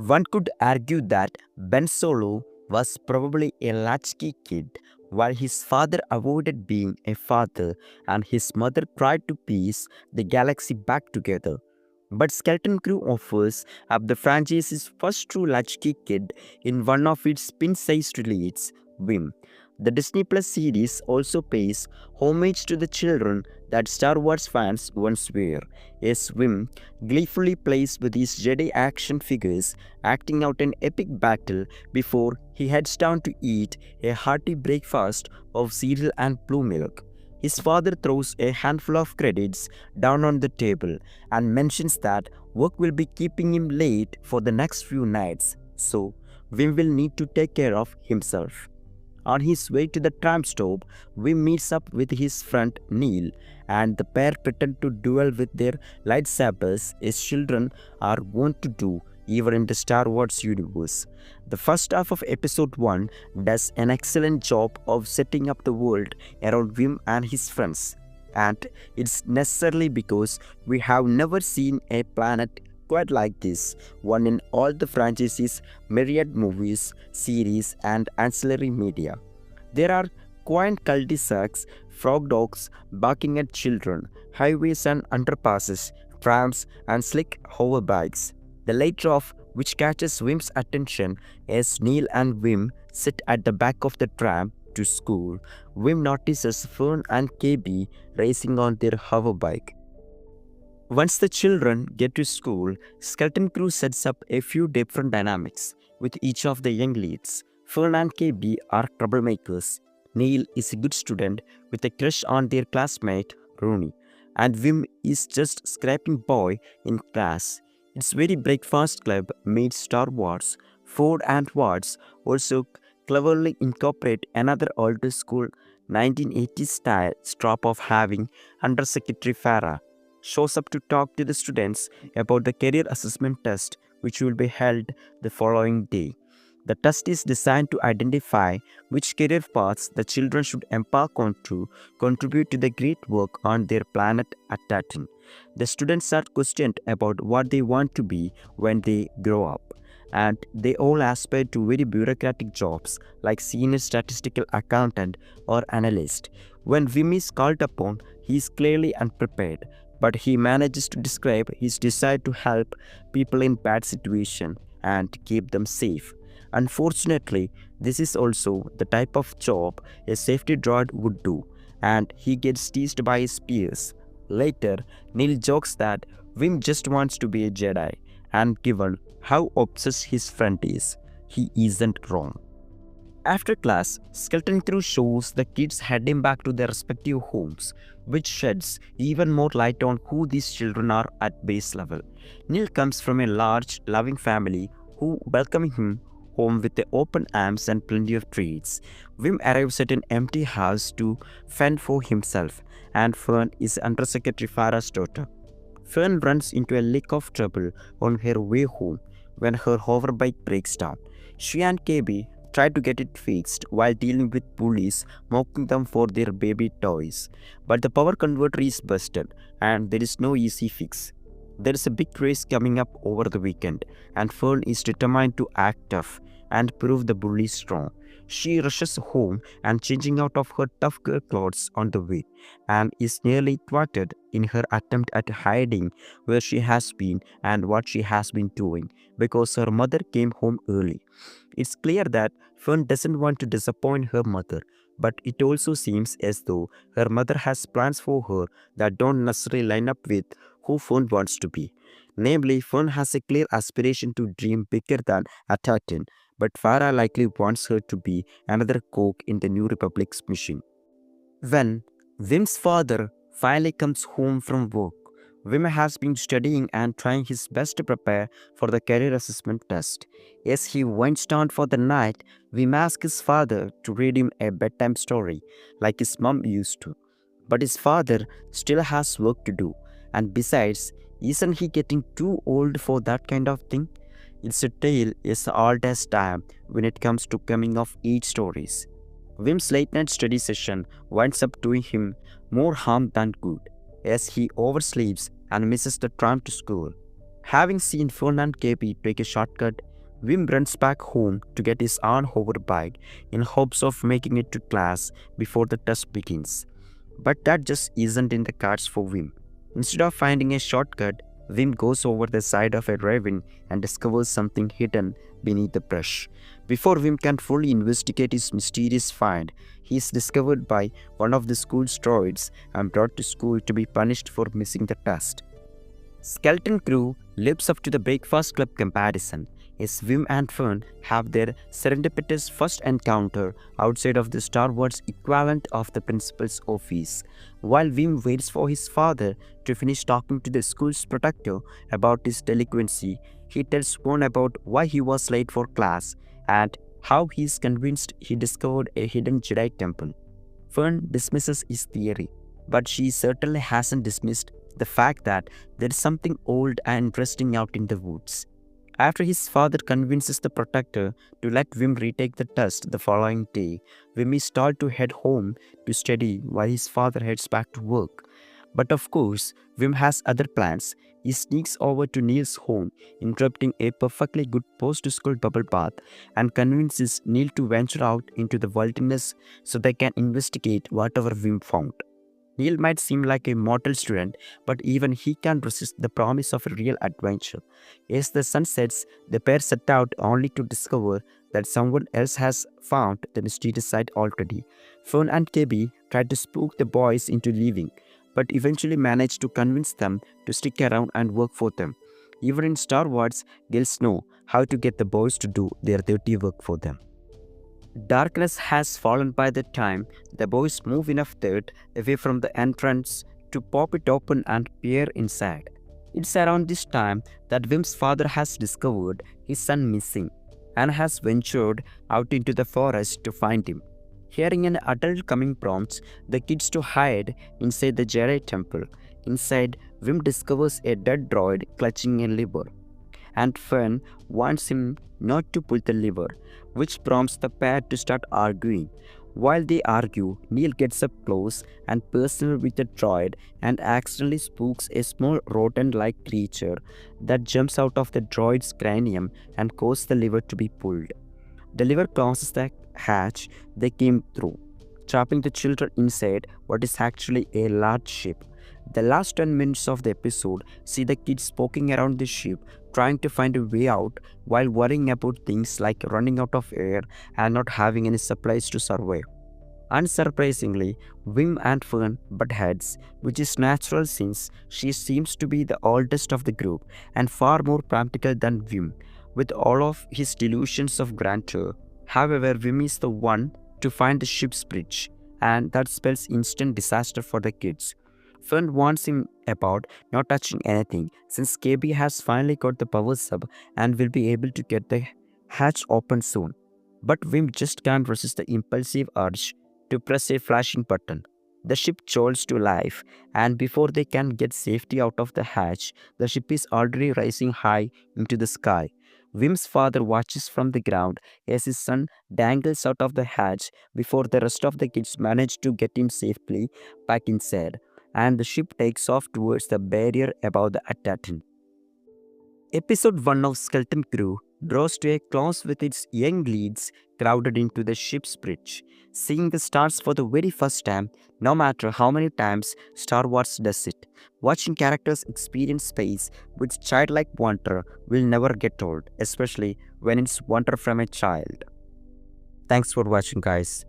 One could argue that Ben Solo was probably a latchkey kid, while his father avoided being a father and his mother tried to piece the galaxy back together. But Skelton Crew offers up the franchise's first true latchkey kid in one of its pin-sized leads, Vim. The Disney Plus series also pays homage to the children that Star Wars fans once were, as Vim gleefully plays with his Jedi action figures, acting out an epic battle before he heads down to eat a hearty breakfast of cereal and blue milk. His father throws a handful of credits down on the table and mentions that work will be keeping him late for the next few nights, so Vim will need to take care of himself. On his way to the tram stop, Vim meets up with his friend Neil, and the pair pretend to duel with their lightsabers as children are wont to do even in the Star Wars universe. The first half of episode 1 does an excellent job of setting up the world around Vim and his friends, and it's necessarily because we have never seen a planet quite like this one in all the franchise's myriad movies, series, and ancillary media. There are quaint cul-de-sacs, frog dogs barking at children, highways and underpasses, trams, and slick hoverbikes. The latter of which catches Vim's attention as Neil and Vim sit at the back of the tram to school. Vim notices Fern and KB racing on their hoverbike. Once the children get to school, Skelton Crew sets up a few different dynamics with each of the young leads. Fern and KB are troublemakers. Neil is a good student with a crush on their classmate Rooney, and Vim is just scrapping boy in class. It's very Breakfast Club meets Star Wars. Ford and Watts also cleverly incorporate another old school 1980s style strop of having Undersecretary Farah shows up to talk to the students about the career assessment test which will be held the following day. The test is designed to identify which career paths the children should embark on to contribute to the great work on their planet at Tatooine. The students are questioned about what they want to be when they grow up, and they all aspire to very bureaucratic jobs like senior statistical accountant or analyst. When Vim is called upon, he is clearly unprepared, but he manages to describe his desire to help people in bad situations and keep them safe. Unfortunately, this is also the type of job a safety droid would do, and he gets teased by his peers. Later, Neil jokes that Vim just wants to be a Jedi, and given how obsessed his friend is, he isn't wrong. After class, Skelton Crew shows the kids heading back to their respective homes, which sheds even more light on who these children are at base level. Neil comes from a large, loving family who welcome him home with the open arms and plenty of treats. Vim arrives at an empty house to fend for himself, and Fern is Undersecretary Farah's daughter. Fern runs into a lick of trouble on her way home when her hoverbike breaks down. She and KB try to get it fixed while dealing with bullies mocking them for their baby toys. But the power converter is busted, and there is no easy fix. There is a big race coming up over the weekend, and Fern is determined to act tough and prove the bullies wrong. She rushes home and changing out of her tough girl clothes on the way, and is nearly thwarted in her attempt at hiding where she has been and what she has been doing because her mother came home early. It's clear that Fern doesn't want to disappoint her mother, but it also seems as though her mother has plans for her that don't necessarily line up with who Fern wants to be. Namely, Fern has a clear aspiration to dream bigger than Tatooine, but Farah likely wants her to be another cog in the New Republic's mission. When Vim's father finally comes home from work, Vim has been studying and trying his best to prepare for the career assessment test. As he winds down for the night, Vim asks his father to read him a bedtime story, like his mom used to. But his father still has work to do, and besides, isn't he getting too old for that kind of thing? It's a tale as old as time when it comes to coming of age stories. Vim's late night study session winds up doing him more harm than good, as he oversleeps and misses the tram to school. Having seen Fern and KB take a shortcut Wim runs back home to get his own hoverbike in hopes of making it to class before the test begins. But that just isn't in the cards for Wim. Instead of finding a shortcut, Wim goes over the side of a ravine and discovers something hidden beneath the brush. Before Wim can fully investigate his mysterious find, he is discovered by one of the school's droids and brought to school to be punished for missing the test. Skelton crew lives up to the Breakfast Club comparison, as Wim and Fern have their serendipitous first encounter outside of the Star Wars equivalent of the principal's office. While Wim waits for his father to finish talking to the school's protector about his delinquency, he tells Fern about why he was late for class and how he is convinced he discovered a hidden Jedi temple. Fern dismisses his theory, but she certainly hasn't dismissed the fact that there is something old and interesting out in the woods. After his father convinces the protector to let Wim retake the test the following day, Wim is told to head home to study while his father heads back to work. But of course, Wim has other plans. He sneaks over to Neil's home, interrupting a perfectly good post-school bubble bath, and convinces Neil to venture out into the wilderness so they can investigate whatever Wim found. Neil might seem like a mortal student, but even he can't resist the promise of a real adventure. As the sun sets, the pair set out only to discover that someone else has found the mysterious site already. Fern and Kebby try to spook the boys into leaving, but eventually manage to convince them to stick around and work for them. Even in Star Wars, girls know how to get the boys to do their dirty work for them. Darkness has fallen by the time the boys move enough dirt away from the entrance to pop it open and peer inside. It's around this time that Wim's father has discovered his son missing and has ventured out into the forest to find him. Hearing an adult coming prompts the kids to hide inside the Jedi temple. Inside, Wim discovers a dead droid clutching a lever, and Fern wants him not to pull the lever, which prompts the pair to start arguing. While they argue, Neil gets up close and personal with the droid and accidentally spooks a small rodent-like creature that jumps out of the droid's cranium and causes the lever to be pulled. The lever closes the hatch they came through, trapping the children inside what is actually a large ship. The last 10 minutes of the episode see the kids poking around the ship, trying to find a way out while worrying about things like running out of air and not having any supplies to survive. Unsurprisingly, Wim and Fern butt heads, which is natural since she seems to be the oldest of the group and far more practical than Wim, with all of his delusions of grandeur. However, Wim is the one to find the ship's bridge, and that spells instant disaster for the kids. Fern warns him about not touching anything since KB has finally got the power sub and will be able to get the hatch open soon. But Wim just can't resist the impulsive urge to press a flashing button. The ship jolts to life, and before they can get safety out of the hatch, the ship is already rising high into the sky. Wim's father watches from the ground as his son dangles out of the hatch before the rest of the kids manage to get him safely back inside, and the ship takes off towards the barrier above the Atatan. Episode 1 of Skelton Crew draws to a close with its young leads crowded into the ship's bridge, seeing the stars for the very first time, no matter how many times Star Wars does it. Watching characters experience space with childlike wonder will never get old, especially when it's wonder from a child. Thanks for watching, guys.